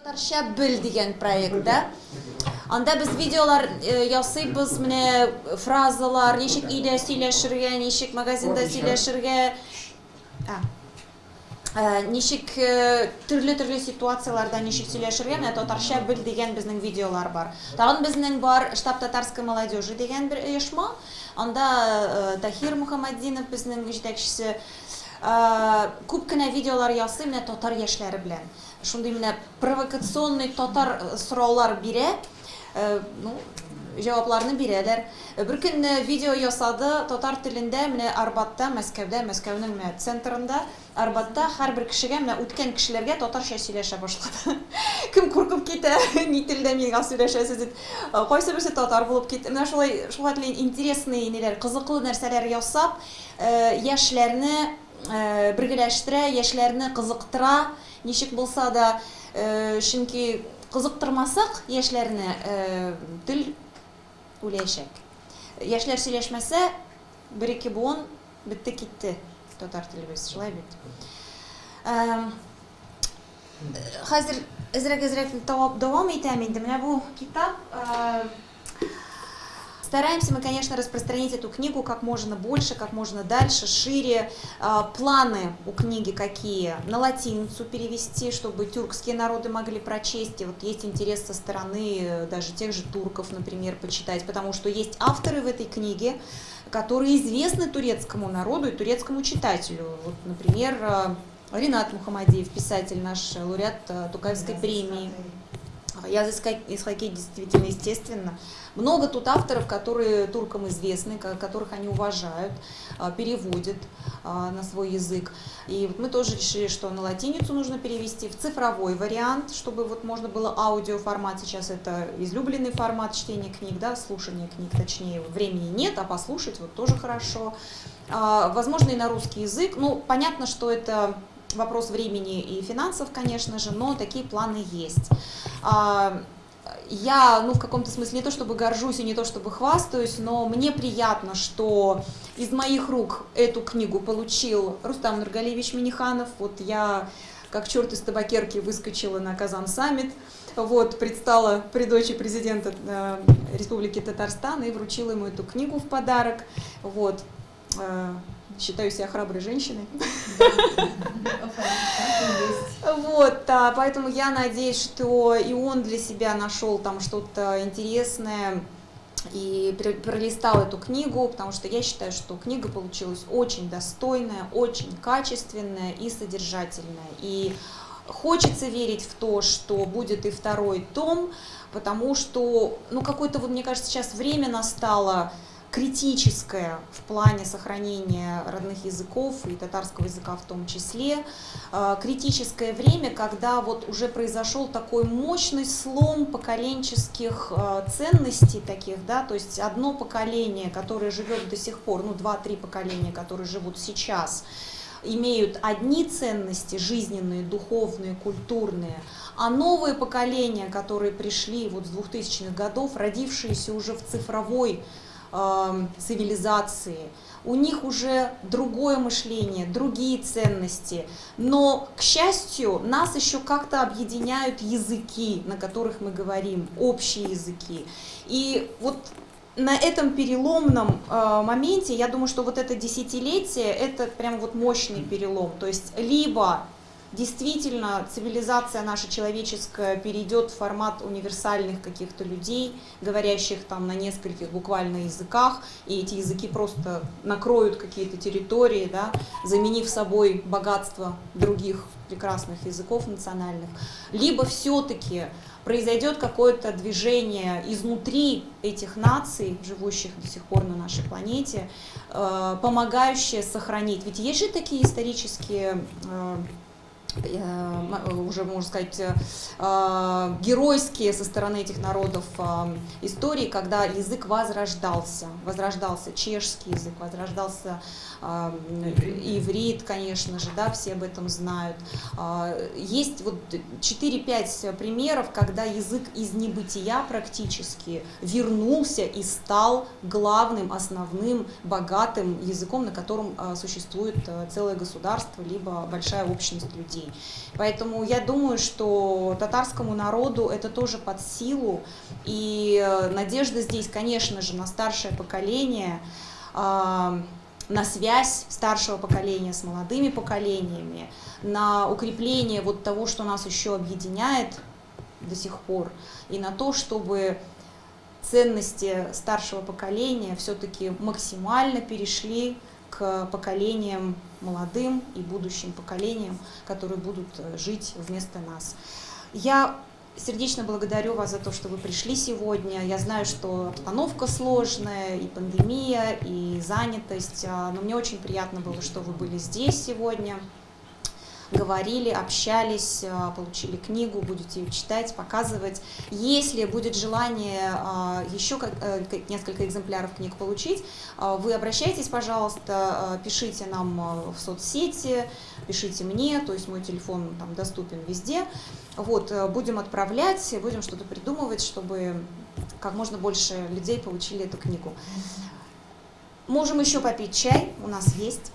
Шәббел деген проектта. Анда біз видеолар ясыйбыз, менә фразалар, ничек өйдә сөйләшергә, ничек магазинда сөйләшергә, ничек төрле ситуацияларда ничек сөйләшергә, менә татарча бел деген безнең видеолар бар. Тагын безнең бар штаб татарской молодежи дигән бер оешма. Анда Тахир Мухаммаддинов безнең җитәкчесе күп кенә видеолар ясый менә татар яшьләре белән. Шундый менә провокационный татар сораулар бирә, җавапларны бирәләр. Бер көн видео ясады татар телендә менә Арбатта, Мәскәүдә, Мәскәүнең менә центрында, Арбатта һәрбер кешегә менә үткән кешеләргә татарча сөйләшә башлады. Кем куркып китә, ни телдә миңа сөйләшәсез дип, кайсы берсе татар булып китте. Менә шулай интересный неләр, кызыклы нәрсәләр ясап, яшьләрне бергәләштерә, яшьләрне кызыктыра, ничек булса да, чөнки кызыктырмасак яшьләрне тел үләчәк. Яшьләр сөйләшмәсә, 1-2 буын битте китте татар телебез, шулай бит. Хәзер әзрәк дәвам итәм инде. Менә бу китап. Стараемся мы, конечно, распространить эту книгу как можно больше, как можно дальше, шире. Планы у книги какие? На латиницу перевести, чтобы тюркские народы могли прочесть. И вот есть интерес со стороны даже тех же турков, например, почитать, потому что есть авторы в этой книге, которые известны турецкому народу и турецкому читателю. Вот, например, Ринат Мухамадиев, писатель наш, лауреат Тукаевской премии. Я Исхаки действительно, естественно. Много тут авторов, которые туркам известны, которых они уважают, переводят на свой язык. И вот мы тоже решили, что на латиницу нужно перевести в цифровой вариант, чтобы вот можно было аудиоформат. Сейчас это излюбленный формат чтения книг, да, слушания книг, точнее, времени нет, а послушать вот тоже хорошо. Возможно, и на русский язык. Ну, понятно, что это вопрос времени и финансов, конечно же, но такие планы есть. Я, в каком-то смысле не то чтобы горжусь и не то чтобы хвастаюсь, но мне приятно, что из моих рук эту книгу получил Рустам Нургалиевич Миниханов. Вот я, как черт из табакерки, выскочила на Казан-саммит, вот, предстала при дочи президента Республики Татарстан и вручила ему эту книгу в подарок. Вот. Считаю себя храброй женщиной. Вот, поэтому я надеюсь, что и он для себя нашел там что-то интересное и пролистал эту книгу, потому что я считаю, что книга получилась очень достойная, очень качественная и содержательная. И хочется верить в то, что будет и второй том, потому что, какое-то, мне кажется, сейчас время настало критическое в плане сохранения родных языков и татарского языка в том числе. Критическое время, когда вот уже произошел такой мощный слом поколенческих ценностей таких, да, то есть одно поколение, которое живет до сих пор, 2-3 поколения, которые живут сейчас, имеют одни ценности жизненные, духовные, культурные, а новые поколения, которые пришли вот с 2000-х годов, родившиеся уже в цифровой цивилизации, у них уже другое мышление, другие ценности, но, к счастью, нас еще как-то объединяют языки, на которых мы говорим, общие языки. И вот на этом переломном моменте, я думаю, что вот это десятилетие, это прям вот мощный перелом, то есть либо действительно цивилизация наша человеческая перейдет в формат универсальных каких-то людей, говорящих там на нескольких буквально языках, и эти языки просто накроют какие-то территории, да, заменив собой богатство других прекрасных языков национальных, либо все-таки произойдет какое-то движение изнутри этих наций, живущих до сих пор на нашей планете, помогающее сохранить. Ведь есть же такие исторические уже, можно сказать, геройские со стороны этих народов истории, когда язык возрождался, чешский язык, возрождался иврит, конечно же, да, все об этом знают. Есть вот 4-5 примеров, когда язык из небытия практически вернулся и стал главным, основным, богатым языком, на котором существует целое государство, либо большая общность людей. детей. Поэтому я думаю, что татарскому народу это тоже под силу, и надежда здесь, конечно же, на старшее поколение, на связь старшего поколения с молодыми поколениями, на укрепление вот того, что нас еще объединяет до сих пор, и на то, чтобы ценности старшего поколения все-таки максимально перешли к поколениям молодым и будущим поколениям, которые будут жить вместо нас. Я сердечно благодарю вас за то, что вы пришли сегодня. Я знаю, что обстановка сложная, и пандемия, и занятость, но мне очень приятно было, что вы были здесь сегодня, говорили, общались, получили книгу, будете ее читать, показывать. Если будет желание еще несколько экземпляров книг получить, вы обращайтесь, пожалуйста, пишите нам в соцсети, пишите мне, то есть мой телефон там доступен везде. Вот, будем отправлять, будем что-то придумывать, чтобы как можно больше людей получили эту книгу. Можем еще попить чай, у нас есть.